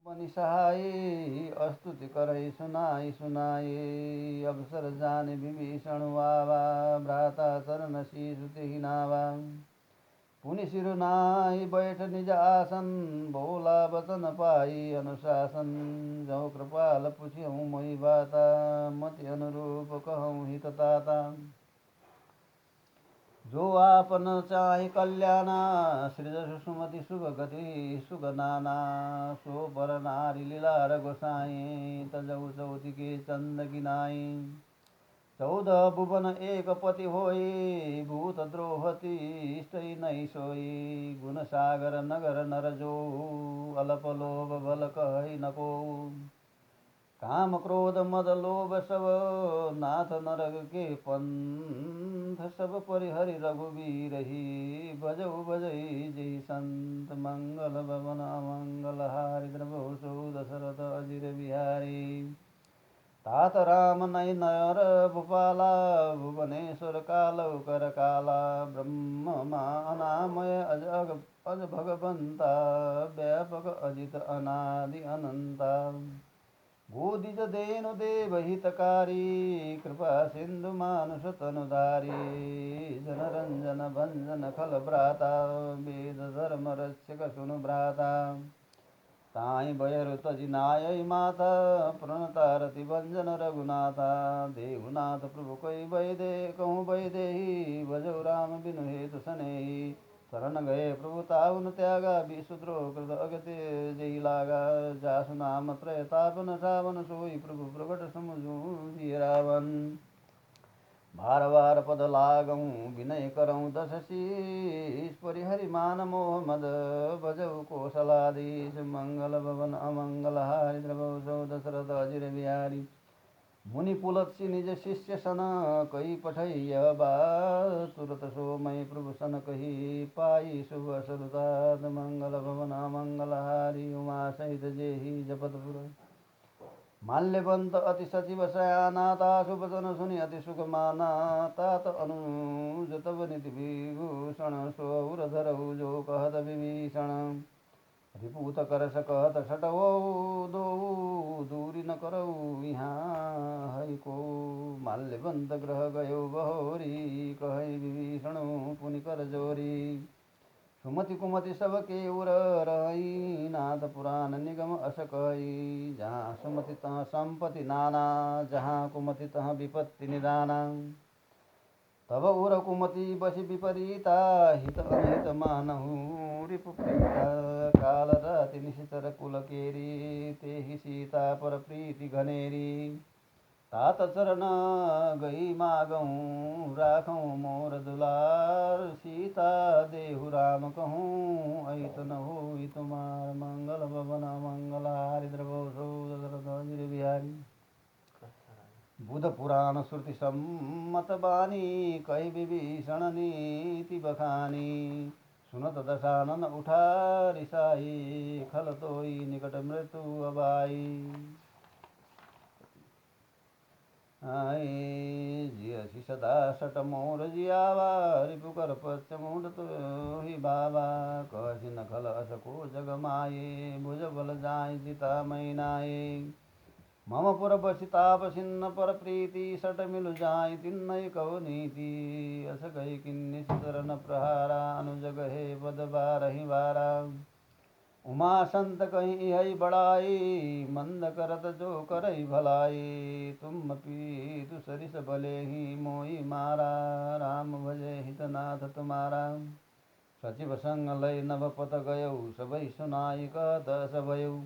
मनि सहाय स्तुति करे सुनाई सुनाई। अवसर जाने विभीषण वावा, भ्राता चरण शीर्ष तेहि नावा। पुनि सिरुनाई बैठ निज आसन, बोला वचन पाई अनुशासन। जौ कृपाल पुछ्यौं मोहि बाता, मति अनुरूप कहूँ हित ताता। जो आपन चाहे कल्याणा, सृज सुमति शुभ गति सुख नाना। सो पर नारी लीला गोसाई, तजौ चौति के चंद गिनाई। 14 भुवन एक पति होई, भूत द्रोहति इष्टै नै सोई। गुण सागर नगर नर जो, अल्प लोभ बल कहि न को। काम क्रोध मद लोभ सब, नाथ नरक के पंथ। सब परिहरि रघुवीर ही, भजौ भजई जय संत। मंगल भवन मंगल हारि, द्रवौ सो दशरथ अजिर बिहारी। तात राम नय नर भूपाला, भुवनेश्वर कालौ कर काला। ब्रह्म अनामय अज भगवंता, व्यापक अजित अनादि अनंता। गोदिज देनु देवहितकारी, कृपा सिंधु मानुष तनुधारी। जनरंजन भंजन खल भ्राता, वेद धर्म रक्षक सुनु भ्राता। ताई भयरु तजि नायै माता, प्रणतारति भंजन रघुनाथा। देहुनाथ प्रभु कोई वैदे कहूँ वैदेही, भजौ राम बिनु हेतु सनेही। शरण गए प्रभु ताऊ न त्यागा, विशुद्रोह कृत अगति जही लागा। जासु नाम त्रय तापन सावन, सोई प्रभु प्रगट समुझ रावण। बार बार पद लागूं विनय करऊं दस शीष, परिहरि मान मोह मद भजौ कौशलाधीश। मंगल भवन अमंगल हारि, द्रवौ सौ दशरथ अजिर बिहारी। मुनि पुलत्सि निज शिष्य सन, कई पठैय बात। तुरत सो मई प्रभु सन कही, पाई शुभ सरुतात। मंगल भवन मंगल हारि, उमा सहित जेहि जपत पुर। माल्यवंत अति सचिव सयाना, तासु वचन सुनि अति सुख माना। तात अनुज तब निति विभूषण, सोउर धरहु जो कहत विभीषण। रिपुत कर सकहत छटवौ, दो दूरी न करऊ यहाँ हरि को। माल्यवंत ग्रह गयो बहोरी, कहै विभीषण पुनि कर जोरी। सुमति कुमति सब के उर रही, नाथ पुराण निगम अस कही। जहाँ सुमति तहाँ संपत्ति नाना, जहाँ कुमति तहाँ विपत्ति निदाना। तब उर कुमति बसि विपरीता, हित अनहित मानहु रिपु प्रीता। काल राति निशिचर कुल केरी, तेहि सीता पर प्रीति घनेरी। तात चरण गई मागऊं, राखऊं मोर दुलार। सीता देहु राम कहूँ, अहित न होई तुमार। मंगल भवन मंगल हारि, द्रवौ सौ दशरथ अजिर बिहारी। बुध पुराण श्रुति सम्मत बानी, कहि विभीषण नीति बखानी। सुनत दशानन उठा रिसाई, खल तोई निकट मृत्यु अबाई। जियसि सदा सट मोर जियावा, रिपुकर पश्च मूढ़ तो ही बाबा। कहसि न खल असको जग माये, भुज बल जाय जिता मैनाये। मम पुर बसि ताप सिन्न पर प्रीति, सट मिलु जाय तिन्नय कहो नीति। अस कहि किन्नि चरण प्रहारा, अनुज गहे पद बारहि बारा। उमा संत कहीं है बड़ाई, मंद करत जो करई भलाई। तुम पीतु सरिस भले ही, मोई मारा। राम भजे हितनाथ तुम्हारा। सचिव संग लय नभ पत गयऊ, सबई सुनाई कहत सबयऊ।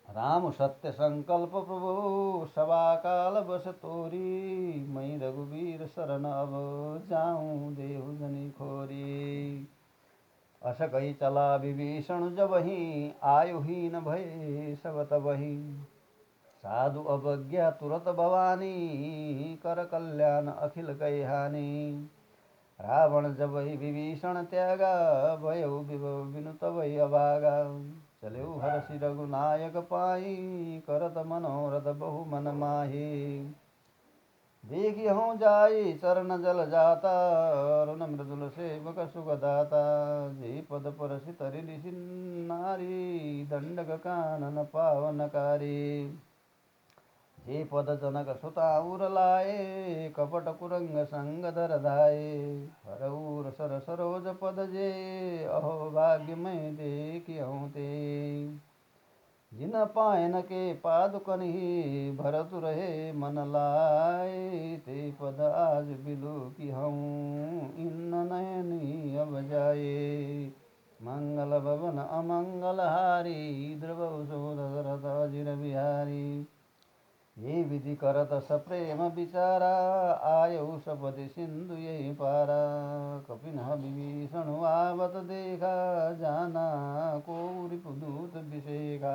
राम सत्य संकल्प प्रभु, सभा काल बस तोरी। मई रघुवीर शरण अब, जाऊं देहु जनि खोरी। अस कही चला विभीषण जबहि, आयुहीन भय सब तबहि। साधु अवज्ञा तुरत भवानी, कर कल्याण अखिल कहि हानि। रावण जबहि विभीषण त्यागा, भयउ बिनु तबहि अभागा। चलेउ हरषि रघुनायक पाई, करत मनोरथ बहु मन माही। देखी हूँ जाई चरण जल जाता, अरुण मृदुल सेवक सुखदाता। जे पद पर सितरि नारी, दंडक कानन पावनकारी। जे पद जनक सुता उर लाए, कपट कुरंग संग धर धाये। हरऊर सर सरोज पद जे, अहो भाग्य मैं देखियहूँ ते। जिन पायन के पादुकन ही, भरत रहे मन लाए। ते पद आज बिलु की हूँ, इन नयनी अब जाए। मंगल भवन अमंगल हारी, द्रवौ सोदरत अजिर बिहारी। ये विधि करत सप्रेम विचारा, आयु सपति सिंधु यही पारा। कपिन विभीषण आवत देखा, जाना को रिपुदूत विषेखा।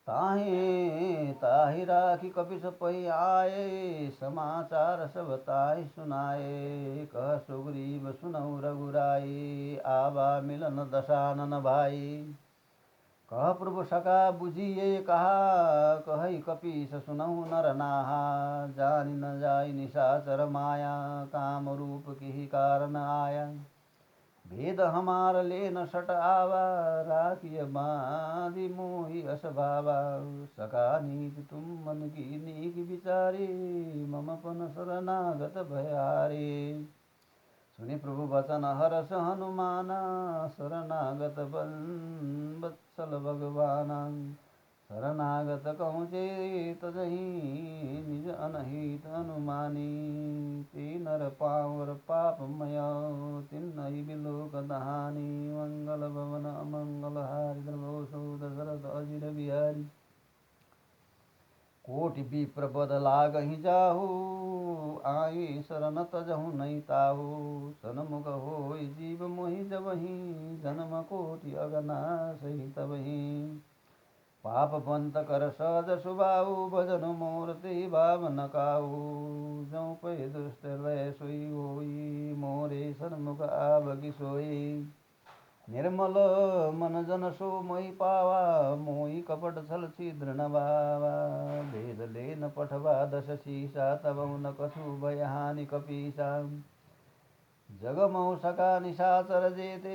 ताहि ताहि राखी कपिस पै आए, समाचार सब ताहि सुनाए। कह सुग्रीव सुनऊ रघुराई, आवा मिलन दशानन भाई। कह प्रभु सका बुझिए कहा, कहि कपीस सुनहु नर नाहा। जानि न जाय निशाचर माया, काम रूप की कारण आया। भेद हमार ले न सट आवा, राखिय बाँधि मोहि अस भावा। सका नीति तुम मन की नीक विचारी, मम पन शरणागत भयारी। सुनि प्रभु वचन हरष हनुमाना, शरणागत वत्सल भगवाना। शरणागत कहूँ चेत तजहि, निज अनहित अनुमानी। ते नर पावर पापमय, तिन्हि बिलोक दहानी। मंगल भवन अमंगल हारी, द्रवौ सो दशरथ अजिर बिहारी। कोटि विप्र पद लागहि जाहु, आई शरण तजहु नहीं ताहु। सनमुख होय जीव मोहि जबहि, जन्म कोटि अगना सही तबहि। पाप पंत कर सहज सुभाऊ, भजन मोर ते भाव न काऊ। जौ पै दुष्ट लय सोई होई, मोरे सन्मुख आवगि सोई। निर्मल मन जन सो मोहि पावा, मोहि कपट छल छिद्र न भावा। भेद ले न पठवा दश शीसा, तबौ न कछु भय हानि कपीसा। जग महु सका निशाचर जेते,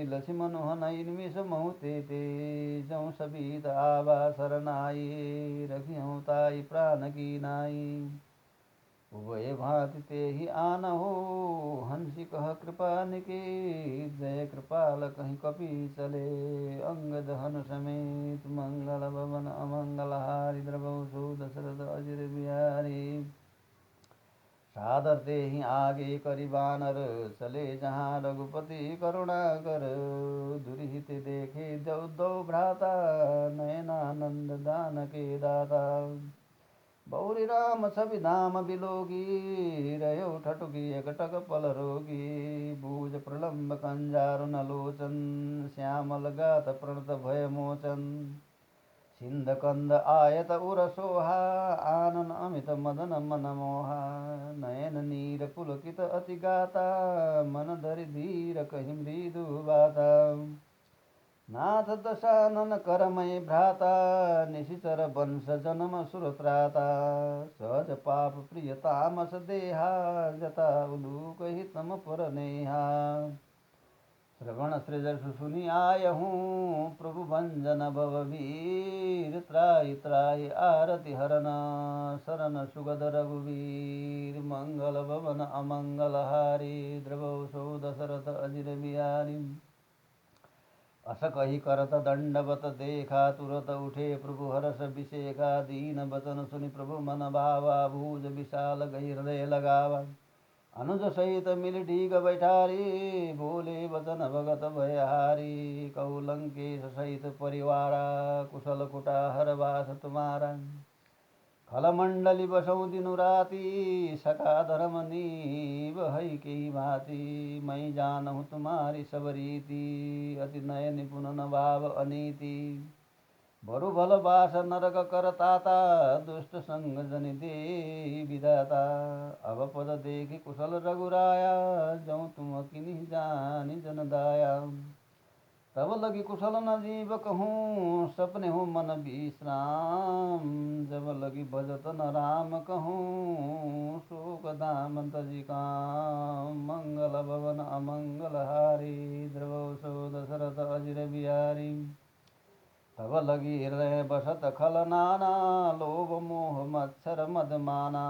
लक्ष्मण हनहि निमिष महु तेते। जौ सबीत आवा शरणाई, रखियहु ताई प्राण की नाई। उभय भांति तेहि आनहु, हंसि कह कृपा निके। जय कृपाल कहि कपि चले, अंगद हन समेत। मंगल भवन अमंगल हारी, द्रवौ सो दशरथ अजिर बिहारी। सादर ते ही आगे करि बानर, चले जहाँ रघुपति करुणा कर। दुरिहित देखे दो दो भ्राता, नयनानंद दान के दाता। बौरी राम छवि धाम बिलोगी, रहो ठटुकी एकटक पल रोगी। भूज प्रलम्ब कंजारु नलोचन, श्यामल गात प्रणत भय मोचन। सिंध कंद आयत उर सोहा, आनन अमित मदन मन मोहा। नयन नीर पुलकित अति गाता, मन धरि धीर कहि मृदु बाता। नाथ दशानन करमय भ्राता, निशिचर वंश जन्म सुरत्राता। सहज पाप प्रिय तामस देहा, जता उलूक हितम पर नेहा। श्रवण सृजसु सुनि आयहूँ, प्रभु भंजन भववीर। त्राहि त्राहि आरति हरन, शरण सुगद रघुवीर। मंगल भवन अमंगल हारी, द्रवौ सो दशरथ अजिर बिहारी। अस कही करत दंडवत देखा, तुरत उठे प्रभु हरष विषेखा। दीन बचन सुनि प्रभु मन भावा, भूज विशाल गही हृदय लगावा। अनुज सहित मिल ढीग बैठारी, बोले वचन भगत भयहारी। कहु लंकेश सहित परिवारा, कुशल कुटाहर वास तुम्हारा। खल मंडली बसौ दिनु राति, सका धर्म नीव है की भांति। मैं जानहु तुम्हारी सब रीति, अति नय निपुण न भाव अनीति। बरु भल बास नरक करताता, दुष्ट संग जनि दे विधाता। अब पद देखि कुशल रघुराया, जौ तुम किन्हि जानि जन दाया। तब लगी कुशल न जीव कहूँ, सपने हो मन विश्राम। जब लगी भजत न राम कहूँ, शोक दाम तजी काम। मंगल भवन अमंगल हारी, द्रव सो दशरथ अजिर बिहारी। तब लगी हृदय बसत खल नाना, लोभ मोह मत्सर मद माना।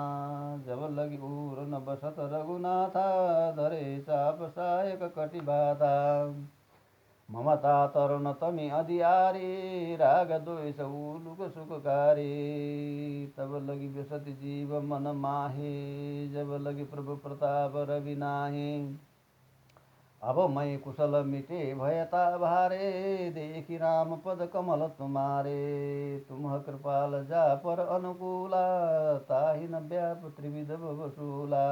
जब लगी उर न बसत रघुनाथा, धरे चाप सायक कटि बाधा। ममता तरुण तमी अधियारी, राग द्वेष उलुक सुखकारी। तब लगी बेसति जीव मन माहे, जब लगी प्रभु प्रताप रवि नाहे। अब मैं कुशल मिटे भयता भारे, देखी राम पद कमल तुम्हारे। तुम कृपाल जा पर अनुकूला, ताहि न व्याप त्रिविध भवशूला।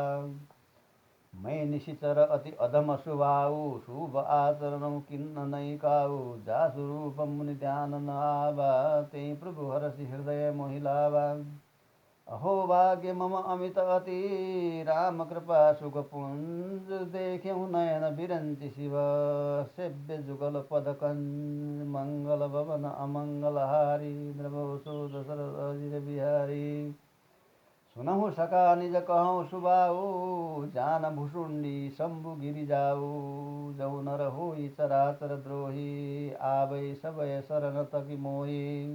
मैं निशिचर अति अधम स्वभाव, शुभ आचरण किन्न नहीं काऊ। जासु रूप मुनि ध्यान न आवा, ते प्रभु हरसि हृदय मोहिलावा। अहो भाग्य मम अमित अति, राम कृपा सुख पुंज। देख्यौ नयन बिरंचि शिव, सेव्य जुगल पद कंज। मंगल भवन अमंगल हारी, द्रवौ सो दशरथ अजिर बिहारी। सुनहु सका निज कहूँ सुबाऊ, जान भुसुंडी शंभु गिरि जाऊ। जौ नर होई चराचर द्रोही, आबै सबय शरण तकी मोही।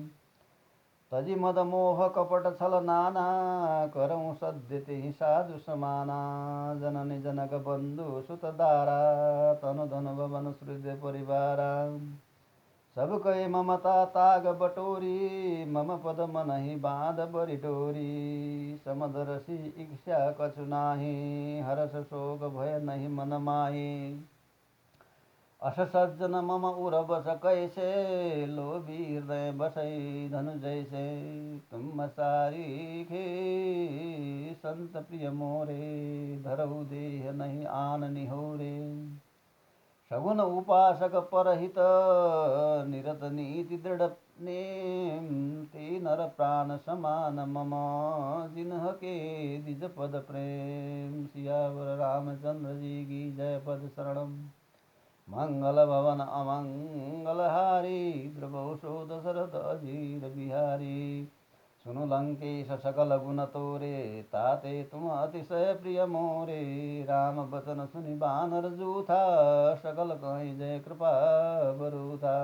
तजी मद मोह कपट छल नाना, करऊँ सद्य तेहि साधु समाना। जननी जनक बंधु सुत दारा, तनु धन भवन श्रुत परिवारा। सब कहे ममता ताग बटोरी, मम पद मनहि बाँध बरि डोरी। समदरसी इच्छा कछु नाही, हरस शोक भय नहीं मन माही। अस सज्जन मम उर बस कैसे, लोभी हृदय बसई धनु जैसे। तुम सारीखे संत प्रिय मोरे, धरहु देह नहीं आन निहोरे। सगुन उपासक परहित, निरत नीति दृढ़ नेम। ते नर प्राण समान मम, जिन्ह के द्विज पद प्रेम। सियावर रामचंद्र जी की जय पद शरणम। मंगल भवन अमंगल हारी, द्रवौ सो दशरथ अजिर बिहारी। सुनु लंकेश सकल गुण तोरे, ताते तुम अतिशय प्रिय मोरे। राम बचन सुनि बानर जूथा, सकल कहीं जय कृपा बरूथा।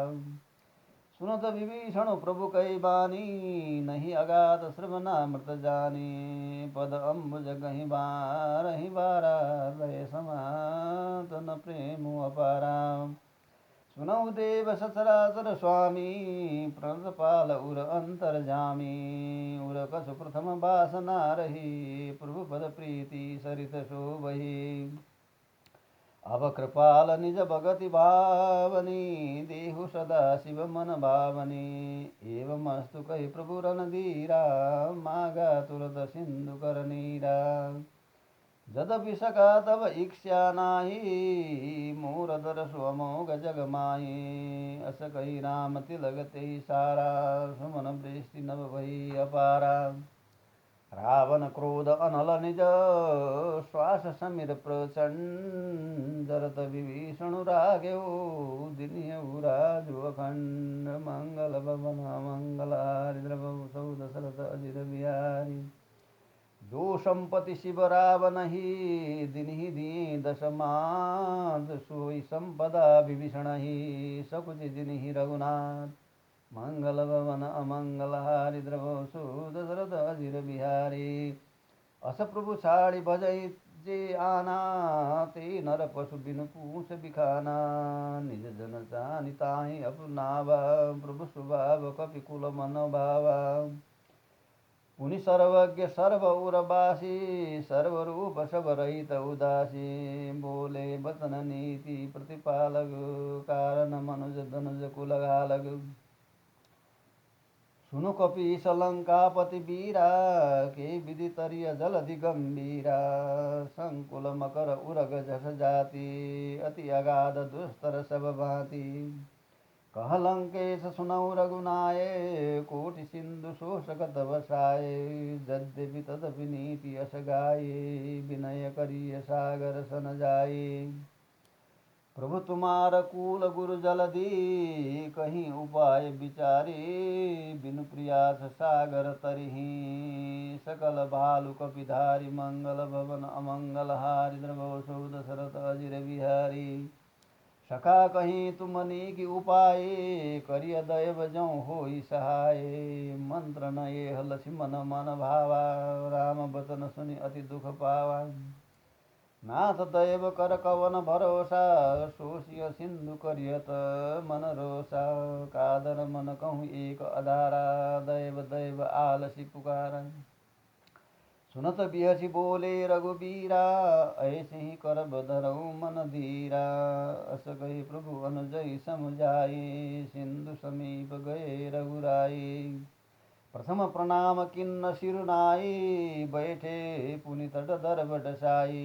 सुनत विभीषण प्रभु कई बानी, नहीं अगाध श्रवणामृत जानी। पद अम्बुज गहि बारहि बारा, लय समातन प्रेम अपारा। सुनौ देव सचराचर स्वामी, प्रणतपाल उर अंतर्जामी। उर कछु प्रथम वासना रही, प्रभु पद प्रीति सरित शोभहि। अब कृपाल निज भगति भावनी, देहु सदा शिव मन भावनी। एवं अस्तु कहि प्रभु रणधीरा, मागा तुरत सिंधु कर नीरा। जदपि सका तब इच्छा नाही, मोर दरसु अमोघ जग माही। अस कही राम तिलक तेहि सारा, सुमन वृष्टि नभ भई अपारा। रावण क्रोध अनल निज, श्वास समीर प्रचंड। जरत विभीषण राग्यो, दिनियउ राजु अखंड। मंगल भवन मंगल हारी, द्रवौ सौ दशरथ अजिर बिहारी। जो संपत्ति शिव रावण ही, दिनहि दिए दशमाद। सोई संपदा विभीषण ही, सकुच दिनहि रघुनाथ। मंगल भवन अमंगल हारी, द्रवौ सो दशरथ अजिर बिहारी। अस प्रभु छाड़ी भजई जे आना, ते नर पशु बिनु पूछ बिखाना। निज जन जानि ताहि अपनावा, प्रभु स्वभाव कपि कुल मन भावा। पुनि सर्वज्ञ सर्व उरबासी, सर्वरूप सब रहित उदासी। बोले बचन नीति प्रतिपालक, कारण मनुज धनुज कुलगालक। सुनु कपीस लंकापति वीरा, के विधि तरिय जलधि गंभीरा। संकुल मकर उरग जस जाति, अति अगाध दुस्तर सब भांति। कह लंकेश सुनौ रघुनाये, कोटि सिंधु शोषकत बसाये। यद्यपि तदपि नीति अस गाये, विनय करिय सागर सन जाये। प्रभु तुम्हार कूल गुरु जलधि कहीं उपाय विचारे बिनु प्रयास सागर तरही सकल भालु कपिधारी मंगल भवन अमंगल हारि द्रवसो दशरथ अजिर बिहारी सखा कहीं तुमनी की उपाय करिय दैव जौ होई सहाय मंत्र न ये लक्ष्मण मन भावा राम बचन सुनि अति दुख पावा नाथ दैव कर कवन भरोसा शोषिय सिंधु करियत मन रोसा कादर मन कहूँ एक अधारा दैव दैव आलसी पुकारा सुनत बिहसी बोले रघुबीरा ऐसे ही कर बधरऊ मन धीरा अस गए प्रभु अनुजय समझाए सिंधु समीप गए रघुराई प्रथम प्रणाम किन्न सिरुनाई बैठे पुनि तट दरबट साई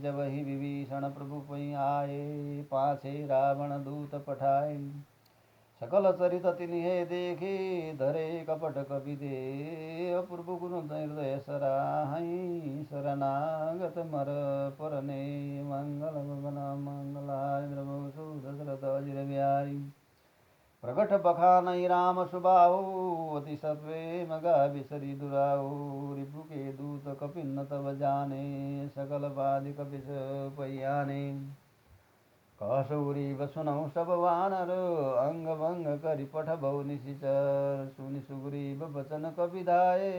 जब ही विभीषण प्रभु पै आए पाछे रावण दूत पठाए सकल चरित तिन्हे देखे धरे कपट कपि दे अपूर्व गुण हृदय सराहै शरणागत मर परने मंगल भवन मंगलाय द्रवसु दशरथ अजिर बिहारी प्रकट बखानै राम सुबाहु अति सत्वे मगा बिसरी दुराहु रिपु के दूत कपिन तब जाने सकल बाधि कपिस पैयाने कसौरी सुनौ सब वानर अंग भंग करि पठबौ निशिचर सुनि सुग्रीव बचन कपिधाये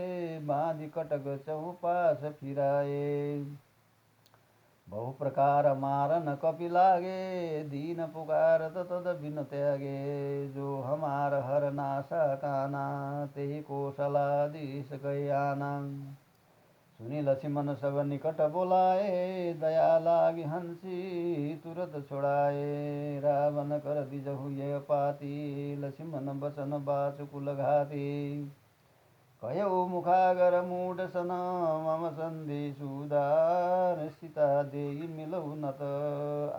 बाँधि कटक चौपास फिराए बहु प्रकार मारन कपि लागे दीन पुकारत तद बिन त्यागे जो हमार हर नासा काना ते कौशलाधीश गयाना सुनि लक्ष्मण सब निकट बोलाए दया लागी हंसी तुरत छुड़ाए रावण कर दिजहु ये पाती लक्ष्मण बचन बाचुकुल घाती कयो मुखागर मूढ़ सन मम संदेशु दार सीता देई मिलऊ नत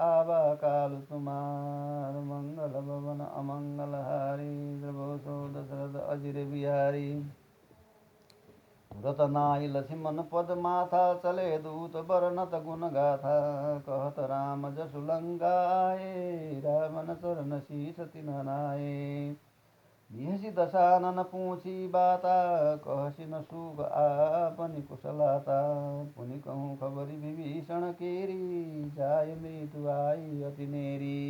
आवा काल तुमार मंगल भवन अमंगल हारी द्रवसो दशरथ अजिर बिहारी तुरत नाई लक्ष्मण पद माथा चले दूत बरनत गुण गाथा कहत राम जसु लंकाए रावण चरण शीस तिन नाए बिहसी दशानन पूछी बाता कहसी न सुग आपनि कुशलाता पुनि कहूँ खबरी विभीषण केरी जाय मृत्यु आई अति नेरी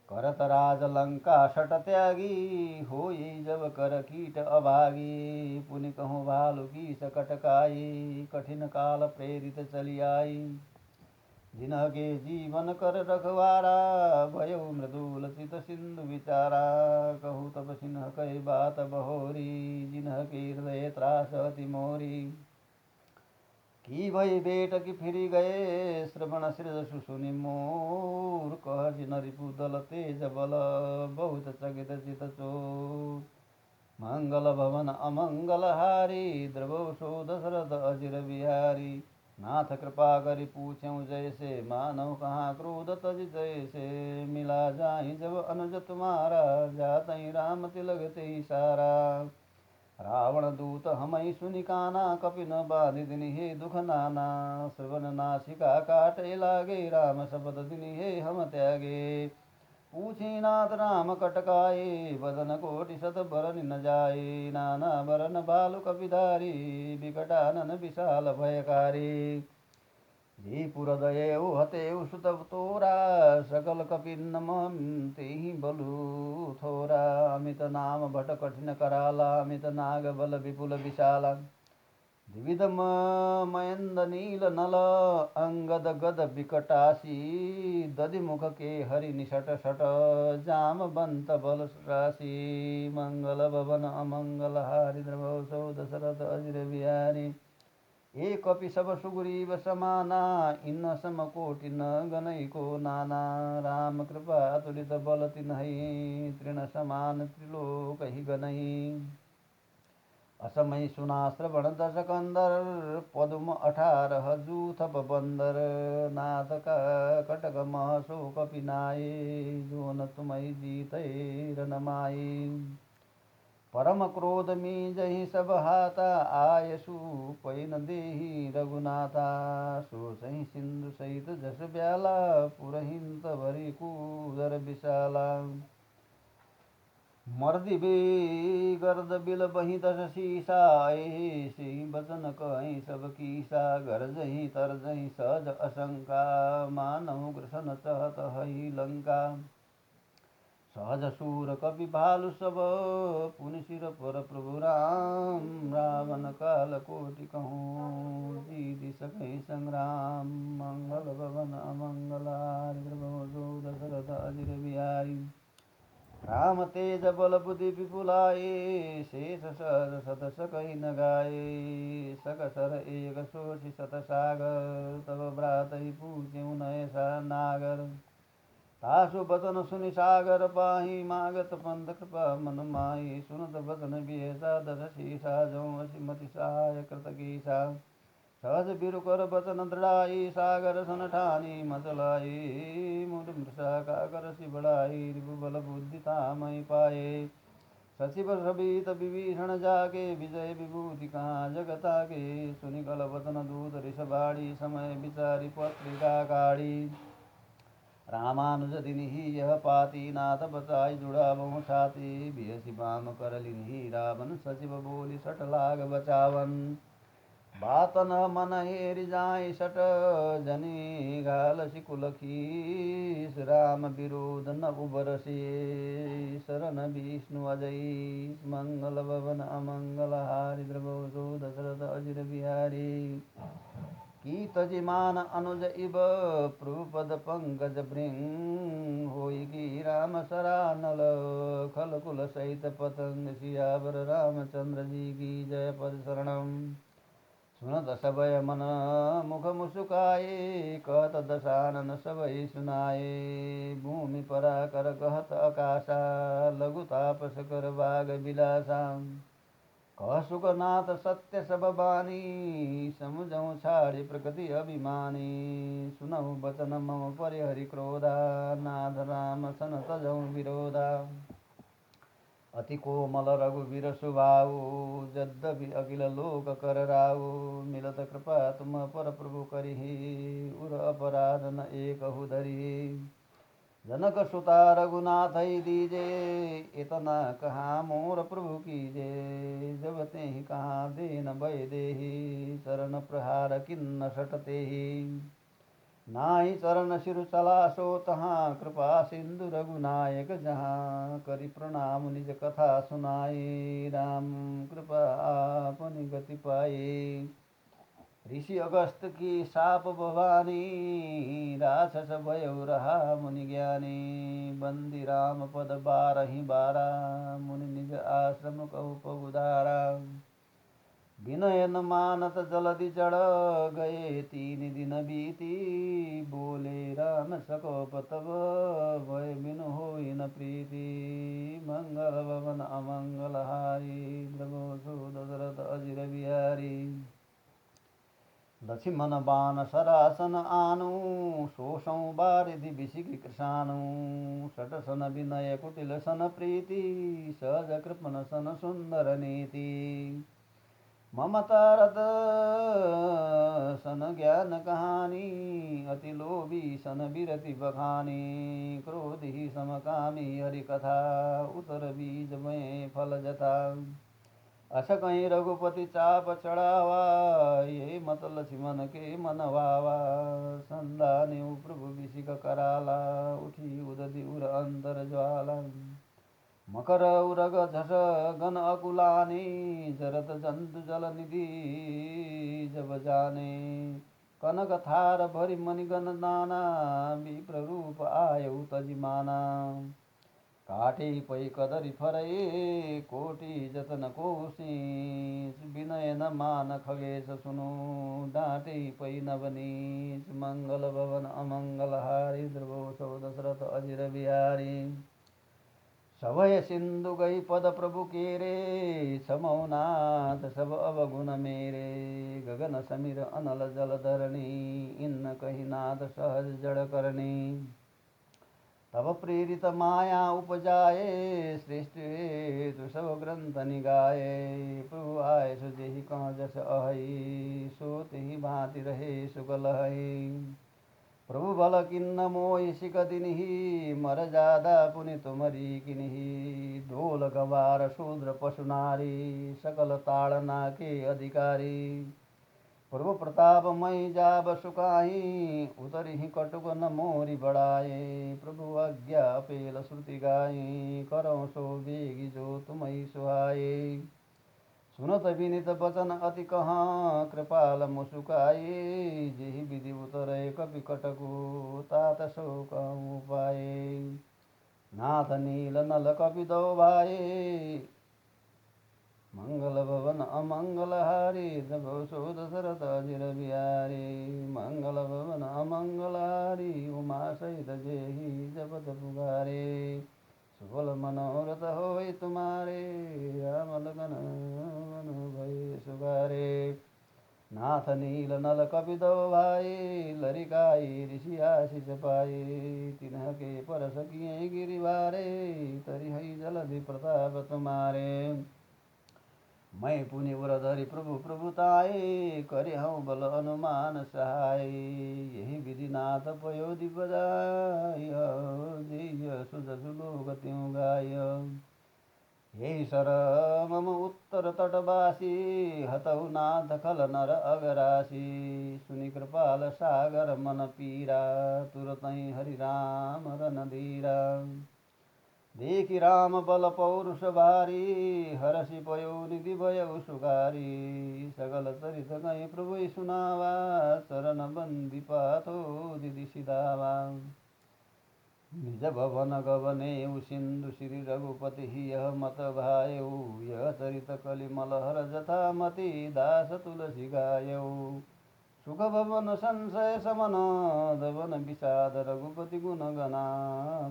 करत राज लंका सट त्यागी होई जब कर कीट अभागी पुनि कहूँ भालु की सकटकाई कठिन काल प्रेरित चली आई जिनके जीवन कर रखवारा भयो मृदुल चित सिंधु विचारा कहूँ तब सिन्ह कई बात बहोरी जिनके हृदय त्रास अति मोरी की भई बेट की फिरी गए श्रवण सृजसु सुनि मोर कह जिन रिपु दल तेज बल बहुत चकित चित चोर मंगल भवन अमंगल हारी द्रवसो दशरथ अजिर बिहारी नाथ कृपा करि पूछऊँ जैसे मानव कहाँ क्रोध तज जैसे मिला जाहि जब अनुज तुम्हारा जातहि राम तिलक तेहि सारा रावण दूत हमई सुनि काना कपि न बाधि दिनि हे दुख नाना श्रवण नासिका काटे लागे राम शपथ दिनि हे हम त्यागे पूछी नाथ राम कटकाए बदन कोटि शत बरन न जाए नाना बरन बालु कपिधारी विकटानन विशाल भयकारी जी पुरदये हते सुत तोरा सकल कपिन्नम तेहि बलु थोरा अमित नाम भट कठिन कराला अमित नाग बल विपुल विशाला द्विविध मयंद नील नल अंगद गद विकटासी दधि मुख के हरि निषट सट जाम बंत बल राशि मंगल भवन अमंगल हारि द्रवसो दशरथ अजिर बिहारी एक कपि सब सुग्रीव समाना इन सम कोटि न गणैको नाना राम कृपा तुलित बल तिन्है तृण समान त्रिलोक ही गणै असमय सुना श्रवण दश कंदर पदुम 18 जूथ बंदर नाथ का कटक महसो कपि नाये जो न तुमय जीत रनमाये परम क्रोध में जही सब हाता, आयसु पैन देही रघुनाथा। सो सही सिंधु सहित जस ब्याला, पुरहिंत भरी कूदर विशाला। मर्दि बे गर्द बिल बही दस शीसा, से बचन कहीं सब कीसा। गरजही तरजही सहज असंका, मानव ग्रसन चहत हई लंका। सहज सूर कपि भालु सब, पुनि सिर पर प्रभु राम। रावण काल कोटि कहूँ, जीति सकै संग्राम। मंगल भवन अमंगल हारी, प्रभु दशरथ अजिर बिहारी। राम तेज बल बुद्धि विपुलाए, शेष सहज सत सकई न गाए। सकसर एक सोषि सत सागर, तब भ्रातहि पूज्यऊ नयसा नागर। तासु बचन सुनि सागर पाही, मागत पंथ कृपा मन माही। सुनत बचन बिहेसा दस शीसा, जौं असिमति सहाय कृत कीसा। सहज बिरु कर बचन दृढ़ाई, सागर सन ठानी मचलाई। मुद मृषा काकर सि बढ़ाई, रिपु बल बुद्धि तामहि पाए। सचिव सबित विभीषण जाके, विजय विभूति कहाँ जगता के। सुनि कल वचन दूत ऋषभाड़ी, समय विचारि पत्रिका काढ़ी। रामानुज दिनहि यह पाती, नाथ बचाई जुड़ा बहु छाती। बिहसि बाम कर लिन्हि रावण, सचिव बोली सठ लाग बचावन। बात न मन हेरि जाय सट, जनि घालसि कुल खीस। राम विरोध न उबरसि, शरण विष्णु अजई। मंगल भवन अमंगल हारी, द्रवसो दशरथ अजिर बिहारी। की तजिमान अनुज इब, प्रभुपद पंकज भृंग। होई की राम सरानल, खल कुल सहित पतंग। सियावर रामचंद्र जी की जय। पद शरणम सुनत सबय मन मुख मुस्काए, कहत दशानन सबई सुनाए। भूमि परा कर कहत आकाशा, लघु तापस कर बाग बिलासा। कह सुखनाथ सत्य सब बानी, समुझऊ छाड़ि प्रकृति अभिमानी। सुनहु बचन मम परिहरि क्रोधा, नाथ राम सन तजऊ विरोधा। अति कोमल रघुवीर सुभाऊ, यद्यपि अखिल लोक कर राऊ। मिलत कृपा तुम पर प्रभु करिहि, उर अपराध न एकहु धरिहि। जनक सुता रघुनाथ दीजे, इतना कहाँ मोर प्रभु कीजे। जब तेहि कहाँ देन भय देहि, शरण प्रहार किन्न सटतेहि। नाहि चरण सिर चलासो तहाँ, कृपा सिंधु रघुनायक जहाँ। करि प्रणाम निज कथा सुनाए, राम कृपा आपनि गति पाए। ऋषि अगस्त की साप भवानी, राक्षस भयो रहा मुनि ज्ञानी। बंदी राम पद बारहि बारा, मुनि निज आश्रम कहु पगुधारा। विनय न मानत जलधि जड़, गए 3 दिन बीती। बोले राम सकोप तब, भय बिनु होई न प्रीति। मंगल भवन अमंगल हारी, प्रभु दशरथ अजिर बिहारी। लक्ष्मण बाण सरासन आनु, शोषं बारिधि विशिखि कृशानु। सट सन विनय कुटिल सन प्रीति, सहज कृपण सन सुंदर नीति। ममता रत सन ज्ञान कहानी, अति लोभी सन बिरति बखानी। क्रोधी समकामी हरि कथा, उतर बीज में फल जथा। अस कहीं रघुपति चाप चढ़ावा, ये मत लक्ष्मण के मन भावा। संदान्यु प्रभु विशिख कराला, उठी उदधि उर अंतर ज्वाला। मकर उरग झस गन अकुलानी, जरत जंतु जल निधि जब जाने। कनक थार भरि मणिगण नाना, विप्र रूप आयु तजिमाना। काटे पै कदरि फरए, कोटि जतन कोशीष। विनय न मान खगेश सुनु, डाँटे पै नवनीश। मंगल भवन अमंगल हारी, द्रवसो दशरथ अजिर बिहारी। सभय सिंधु गई पद प्रभु केरे, समौनाथ सब अवगुण मेरे। गगन समीर अनल जल धरणी, इन कही नाथ सहज जड़ करणी। तब प्रेरित माया उपजाए, सृष्टि तु सब ग्रंथ निगाए। प्रभु आए सो जेहि कह जस अहै, सो तेहि भांति रहे सुगल है। प्रभु बल किन्न मोहि सिक दिनहि, मर जादा पुनि तुमरी किन्हि। ढोल गवार शूद्र पशु नारी, सकल ताड़ना के अधिकारी। प्रभु प्रताप मई जाब सुकाई, उतरिहि कटुक न मोरी बढ़ाए। प्रभु आज्ञा पेल श्रुति गाई, करौ सो बेगी जो तुमई सुहाए। सुनत विनित वचन अति कहाँ, कृपाल मुसुकाए। जेहि विधि उतरे कपि कटकु, तात सो कहूँ पाए। नाथ नील नल कपि दो भाए, मंगल भवन अमंगल हारी। जब सो दशरथ अजिर बिहारी, मंगल भवन अमंगल हारी। उमा सहित जेहि जपत पुकारे, सुफल मनोरथ होय तुम्हारे। राम लखन भय सुगारे। नाथ नील नल कपि दो भाई, लरिकाई ऋषि आशीष पाए। तिन्ह के पर सकिए गिरिवारे, तरिहै जलधि प्रताप तुम्हारे। मैं पुनि उरधरि प्रभु प्रभुताए, करिहौं बल अनुमान सहाय। यही विधि नाथ पयोधि बजाय, जेय सुजसु लोक त्यों गाय। यही सर मम उत्तर तटवासी, हतौ नाथ खल नर अगरासी। सुनि कृपाल सागर मन पीरा, तुरतै हरि राम रणधीरा। देखि राम बल पौरुष भारी, हरषि पयो निधि भयउ सुगारी। सकल चरित गए प्रभु सुनावा, चरण बंदी पातो दिदि सिधावा। निज भवन गवने सिंधु श्री रघुपति, यह मत भायऊ। यह चरित कलिमल हर जथा मति, दास तुलसी गायऊ। सुख भवन संशय समन, दवन विषाद रघुपति गुण गना।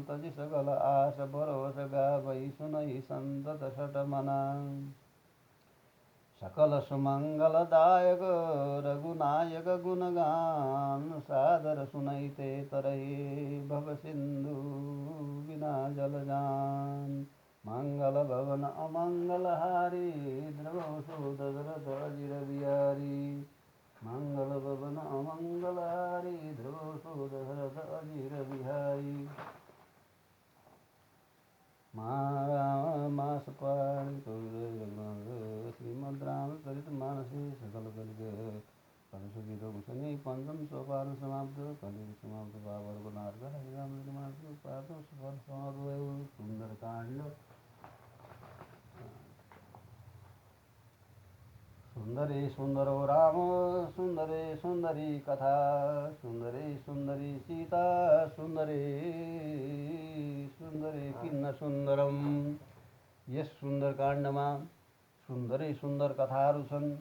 तजि सकल आस भरोस गावै, सुनहि संतत सठ मना। सकल सुमंगल दायक रघुनायक गुणगान, सादर सुनैते तरहि भव सिंधु बिना जल जान। मंगल भवन अमंगल हारी, ध्रुव सो दशरथ अजिर बिहारी। मंगल भवन अमंगल हारी, ध्रुव सो दशरथ अजिर बिहारी। मास पाणि श्रीमद् रामचरित मानसे, सकल कलिग फलश्रुति रघुसंहि। पंचम सोपान समाप्त, कलियुग समाप्त। बाबर गुनार्ग हरि राम मानस पाठ सफल समाप्त। सुंदर कांड। सुंदरे सुंदरो राम, सुंदरे सुंदरी कथा। सुंदरे सुंदरी सीता, सुंदरे सुंदरे किन्न सुंदरम। यस सुंदर काण्डमा सुंदरै सुंदर कथाहरू छन्।